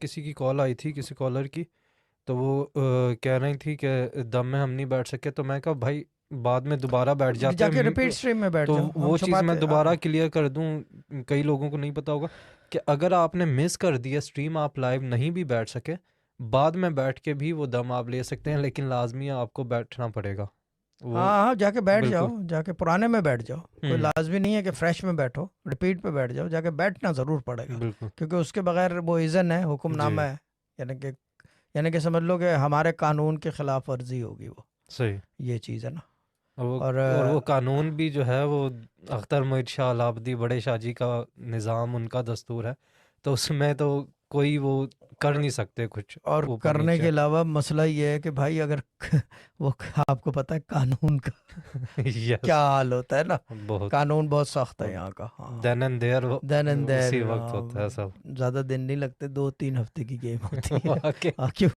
کسی کی کال آئی تھی کسی کالر کی، تو وہ کہہ رہی تھی کہ دم میں ہم نہیں بیٹھ سکے، تو میں کہا بھائی بعد میں دوبارہ بیٹھ جاتے جا کے ہیں، ریپیٹ اسٹریم میں بیٹھ تو جاؤ. ہم وہ چیز میں چھپاتے دوبارہ کلیئر کر دوں، کئی لوگوں کو نہیں پتا ہوگا کہ اگر آپ نے مس کر دیا اسٹریم، آپ لائیو نہیں بھی بیٹھ سکے، بعد میں بیٹھ کے بھی وہ دم آپ لے سکتے ہیں، لیکن لازمی آپ کو بیٹھنا پڑے گا. وہ ہاں جا کے بیٹھ جاؤ، بالکل جا کے پرانے میں بیٹھ جاؤ. کوئی لازمی نہیں ہے کہ فریش میں بیٹھو، ریپیٹ پہ بیٹھ جاؤ. جا کے بیٹھنا ضرور پڑے گا، بالکل کیونکہ اس کے بغیر وہ اذن ہے، حکم نامہ ہے. یعنی کہ سمجھ لو کہ ہمارے قانون کے خلاف ورزی ہوگی وہ، صحیح. یہ چیز ہے نا. اور وہ قانون بھی جو ہے وہ اختر محیط شاہ الابدی بڑے شاہ جی کا نظام، ان کا دستور ہے، تو اس میں تو کوئی وہ کر نہیں سکتے کچھ اور اوپر کرنے نیچے. کے علاوہ مسئلہ یہ ہے کہ بھائی اگر وہ آپ کو پتہ ہے قانون کا یس، کیا حال ہوتا ہے نا، بہت قانون بہت سخت ہے یہاں کا. ہاں then and there then and there, اسی وقت ہوتا ہے سب. زیادہ دن نہیں لگتے، 2-3 ہفتے کی گیم ہوتی ہے. واقعی کیوں